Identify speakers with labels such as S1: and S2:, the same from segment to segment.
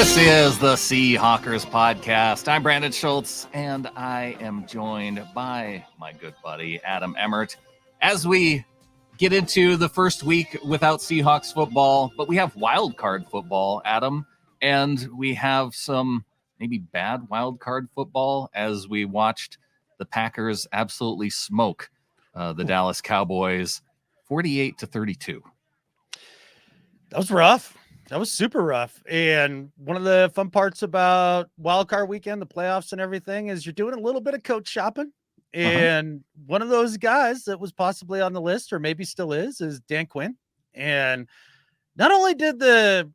S1: This is the Seahawkers podcast. I'm Brandon Schultz, and I am joined by my good buddy, Adam Emmert, as we get into the first week without Seahawks football, but we have wild card football, Adam, and we have some maybe bad wild card football as we watched the Packers absolutely smoke the Dallas Cowboys 48-32.
S2: That was rough. That was super rough. And one of the fun parts about wildcard weekend, the playoffs and everything, is you're doing a little bit of coach shopping. And one of those guys that was possibly on the list, or maybe still is Dan Quinn. And not only did the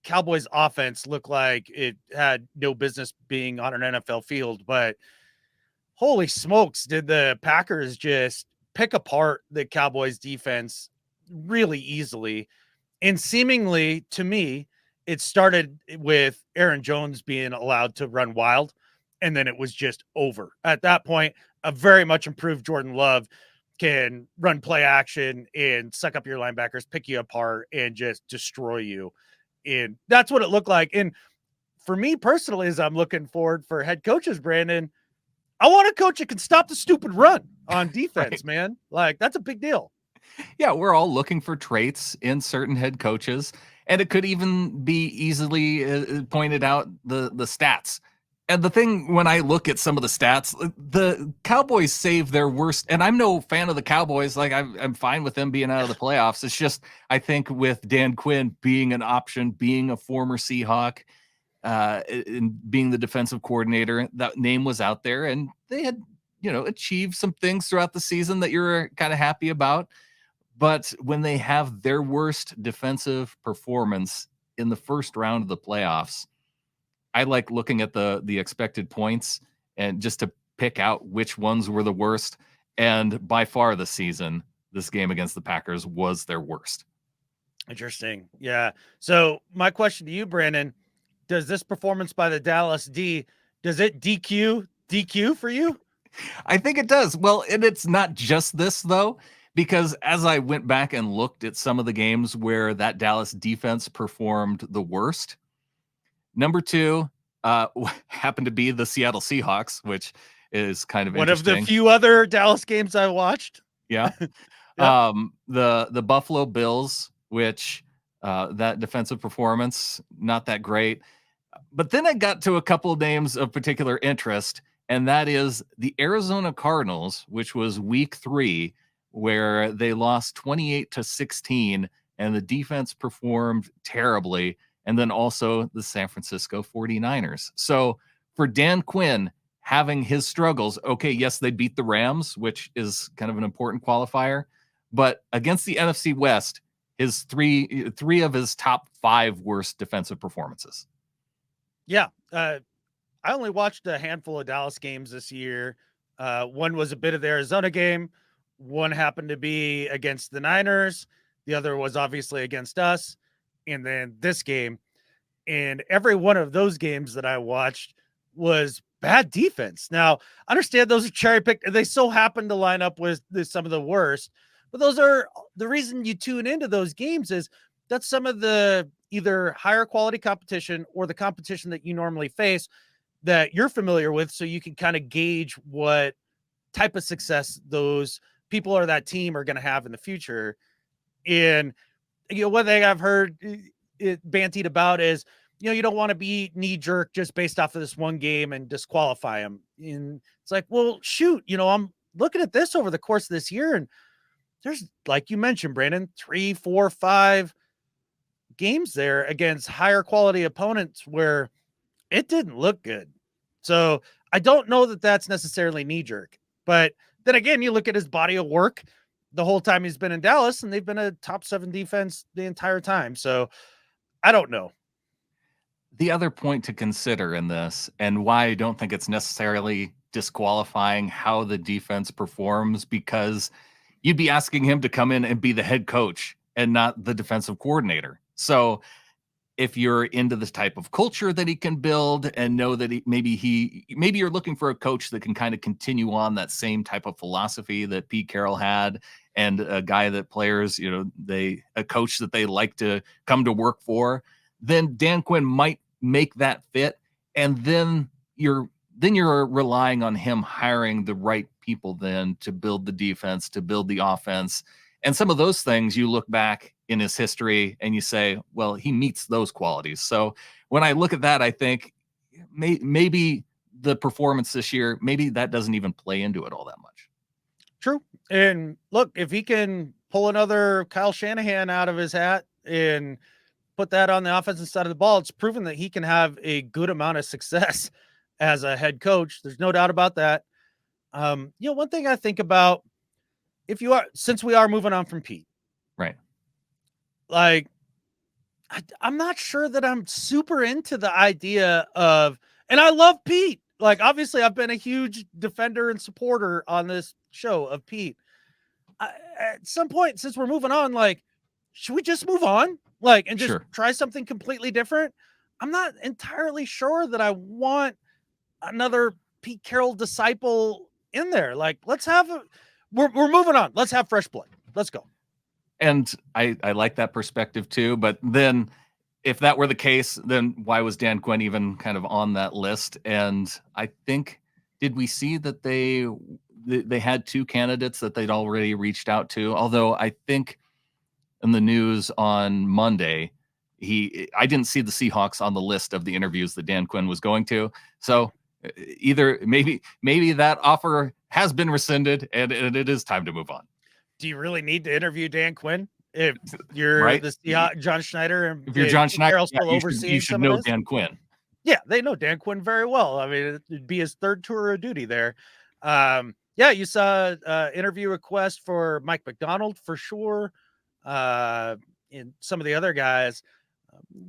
S2: Cowboys offense look like it had no business being on an NFL field, but holy smokes, did the Packers just pick apart the Cowboys defense really easily. And seemingly, to me, it started with Aaron Jones being allowed to run wild, and then it was just over. At that point, a very much improved Jordan Love can run play action and suck up your linebackers, pick you apart, and just destroy you. And that's what it looked like. And for me personally, as I'm looking forward for head coaches, Brandon, I want a coach that can stop the stupid run on defense, man. Like, that's a big deal.
S1: Yeah, we're all looking for traits in certain head coaches, and it could even be easily pointed out the stats. And the thing, when I look at some of the stats, the Cowboys saved their worst, and I'm no fan of the Cowboys. Like, I'm fine with them being out of the playoffs. It's just, I think with Dan Quinn being an option, being a former Seahawk, and being the defensive coordinator, that name was out there, and they had, achieved some things throughout the season that you're kind of happy about. But when they have their worst defensive performance in the first round of the playoffs, I like looking at the expected points and just to pick out which ones were the worst. And by far this season, this game against the Packers was their worst.
S2: Interesting. Yeah. So my question to you, Brandon, does this performance by the Dallas D, does it DQ for you?
S1: I think it does. Well, and it's not just this, though. Because as I went back and looked at some of the games where that Dallas defense performed the worst, number 2 happened to be the Seattle Seahawks, which is kind of
S2: one
S1: interesting.
S2: Of the few other Dallas games I watched.
S1: Yeah.
S2: Yep.
S1: The Buffalo Bills, which that defensive performance, not that great. But then I got to a couple of names of particular interest, and that is the Arizona Cardinals, which was week 3, where they lost 28-16 and the defense performed terribly. And then also the San Francisco 49ers. So for Dan Quinn having his struggles, okay, yes, they beat the Rams, which is kind of an important qualifier, but against the NFC West, his three of his top 5 worst defensive performances.
S2: Yeah. I only watched a handful of Dallas games this year. One was a bit of the Arizona game. One happened to be against the Niners. The other was obviously against us. And then this game. And every one of those games that I watched was bad defense. Now, I understand those are cherry picked. They so happen to line up with some of the worst. But those are the reason you tune into those games is that's some of the either higher quality competition or the competition that you normally face that you're familiar with. So you can kind of gauge what type of success those people or that team are going to have in the future. And, one thing I've heard it bantied about is, you don't want to be knee jerk just based off of this one game and disqualify them. And it's like, well, shoot, I'm looking at this over the course of this year. And there's, like you mentioned, Brandon, 3, 4, 5 games there against higher quality opponents where it didn't look good. So I don't know that that's necessarily knee jerk, but then again, you look at his body of work the whole time he's been in Dallas, and they've been a top 7 defense the entire time. So I don't know.
S1: The other point to consider in this, and why I don't think it's necessarily disqualifying how the defense performs, because you'd be asking him to come in and be the head coach and not the defensive coordinator. So if you're into this type of culture that he can build and know that maybe you're looking for a coach that can kind of continue on that same type of philosophy that Pete Carroll had, and a guy that players, a coach that they like to come to work for, then Dan Quinn might make that fit, and then you're relying on him hiring the right people then to build the defense, to build the offense. And some of those things you look back in his history and you say, well, he meets those qualities. So when I look at that, I think maybe the performance this year, maybe that doesn't even play into it all that much.
S2: True. And look, if he can pull another Kyle Shanahan out of his hat and put that on the offensive side of the ball, it's proven that he can have a good amount of success as a head coach. There's no doubt about that. One thing I think about, since we are moving on from Pete,
S1: right?
S2: Like, I'm not sure that I'm super into the idea of, and I love Pete. Like, obviously, I've been a huge defender and supporter on this show of Pete. At some point, since we're moving on, like, should we just move on? Like, and just try something completely different? I'm not entirely sure that I want another Pete Carroll disciple in there. Like, we're moving on. Let's have fresh blood. Let's go.
S1: And I like that perspective too. But then if that were the case, then why was Dan Quinn even kind of on that list? And I think, did we see that they had two candidates that they'd already reached out to? Although I think in the news on Monday, I didn't see the Seahawks on the list of the interviews that Dan Quinn was going to. So either maybe that offer has been rescinded and it is time to move on.
S2: Do you really need to interview Dan Quinn if you're the Seahawks, John Schneider? And
S1: if you're John Schneider,
S2: overseeing
S1: you should know Dan Quinn.
S2: Yeah, they know Dan Quinn very well. I mean, it'd be his third tour of duty there. You saw interview request for Mike McDonald for sure. And some of the other guys.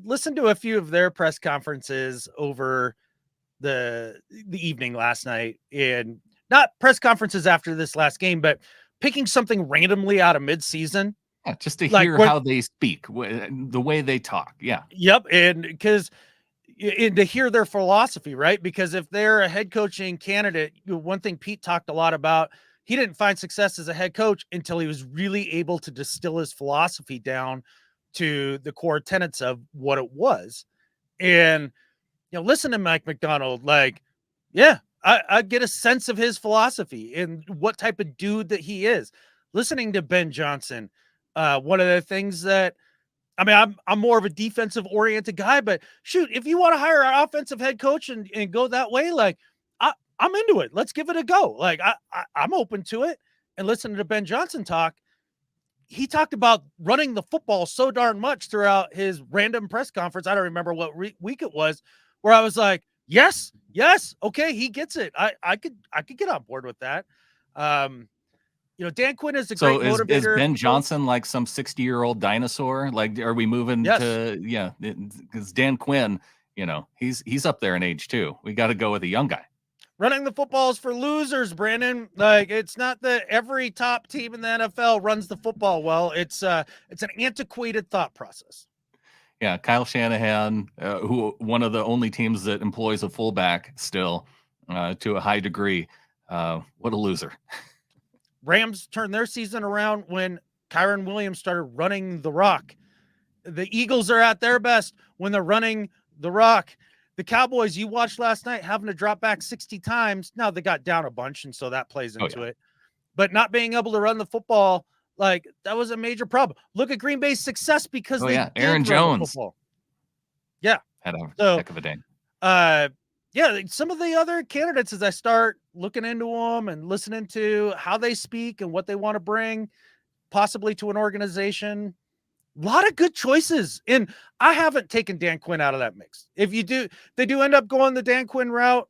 S2: Listen to a few of their press conferences over the evening last night, and not press conferences after this last game, but picking something randomly out of midseason.
S1: Yeah, just to hear how they speak, the way they talk. Yeah.
S2: Yep. And to hear their philosophy, right? Because if they're a head coaching candidate, one thing Pete talked a lot about, he didn't find success as a head coach until he was really able to distill his philosophy down to the core tenets of what it was. And, listen to Mike McDonald, like, yeah, I get a sense of his philosophy and what type of dude that he is. Listening to Ben Johnson, one of the things that, I mean, I'm more of a defensive oriented guy, but shoot, if you want to hire an offensive head coach and go that way, like, I'm into it. Let's give it a go. Like, I'm open to it. And listening to Ben Johnson talk, he talked about running the football so darn much throughout his random press conference. I don't remember what week it was, where I was like, yes, okay, he gets it. I could get on board with that. Dan Quinn is a great motivator.
S1: Is Ben Johnson like some 60-year-old dinosaur? Like, are we moving to because Dan Quinn, he's up there in age too. We got to go with a young guy.
S2: Running the footballs for losers, Brandon. Like, it's not that every top team in the NFL runs the football well. It's an antiquated thought process.
S1: Yeah, Kyle Shanahan, who one of the only teams that employs a fullback still to a high degree. What a loser.
S2: Rams turned their season around when Kyron Williams started running the rock. The Eagles are at their best when they're running the rock. The Cowboys, you watched last night, having to drop back 60 times. Now they got down a bunch, and so that plays into it. But not being able to run the football, like, that was a major problem. Look at Green Bay's success because
S1: Aaron Jones.
S2: Yeah.
S1: Had a heck of a day.
S2: Some of the other candidates, as I start looking into them and listening to how they speak and what they want to bring possibly to an organization, a lot of good choices. And I haven't taken Dan Quinn out of that mix. If they do end up going the Dan Quinn route.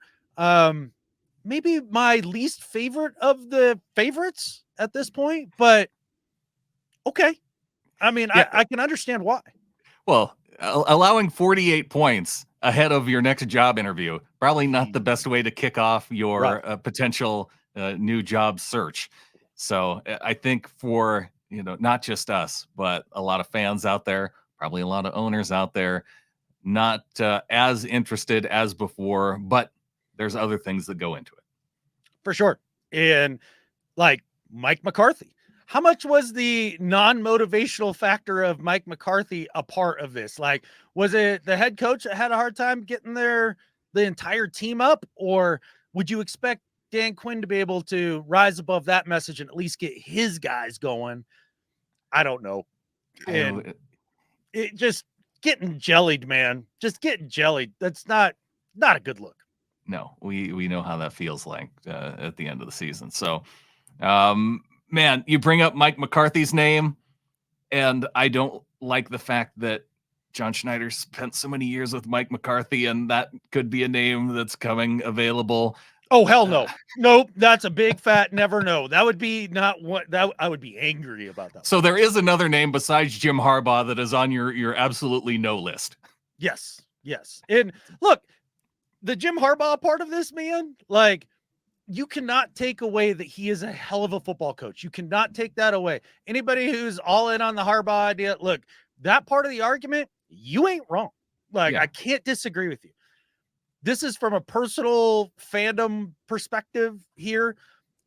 S2: Maybe my least favorite of the favorites at this point, but okay. I mean, I can understand why.
S1: Well, allowing 48 points ahead of your next job interview, probably not the best way to kick off your potential new job search. So I think for, not just us, but a lot of fans out there, probably a lot of owners out there, not as interested as before, but there's other things that go into it.
S2: For sure. And like Mike McCarthy, how much was the non-motivational factor of Mike McCarthy a part of this? Like, was it the head coach that had a hard time getting the entire team up, or would you expect Dan Quinn to be able to rise above that message and at least get his guys going? I don't know. And it just getting jellied, man. Just getting jellied. That's not a good look.
S1: No, we know how that feels like at the end of the season. So, man, you bring up Mike McCarthy's name, and I don't like the fact that John Schneider spent so many years with Mike McCarthy, and that could be a name that's coming available.
S2: Oh, hell no. Nope. That's a big fat never no. That would be not what that I would be angry about that.
S1: So there is another name besides Jim Harbaugh that is on your absolutely no list.
S2: Yes. And look, the Jim Harbaugh part of this, man, like, you cannot take away that he is a hell of a football coach. You cannot take that away. Anybody who's all in on the Harbaugh idea, look, that part of the argument, you ain't wrong. Like, I can't disagree with you. This is from a personal fandom perspective here.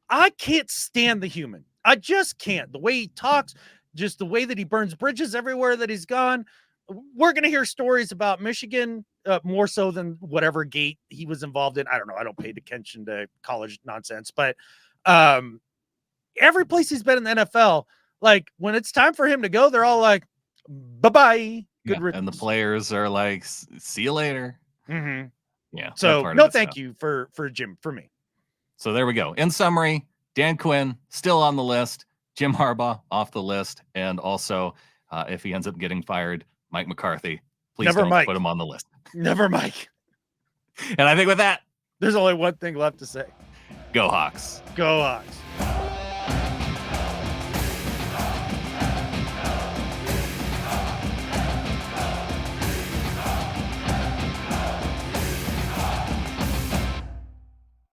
S2: I can't stand the human. I just can't. The way he talks, just the way that he burns bridges everywhere that he's gone. We're going to hear stories about Michigan more so than whatever gate he was involved in. I don't know. I don't pay attention to college nonsense, but every place he's been in the NFL, like, when it's time for him to go, they're all like, bye-bye. Good riddance.
S1: And the players are like, see you later.
S2: Mm-hmm.
S1: Yeah.
S2: So no, thank you for Jim, for me.
S1: So there we go. In summary, Dan Quinn still on the list, Jim Harbaugh off the list, and also if he ends up getting fired, Mike McCarthy. Please don't put him on the list.
S2: Never Mike.
S1: And I think with that,
S2: there's only one thing left to say.
S1: Go Hawks.
S2: Go Hawks.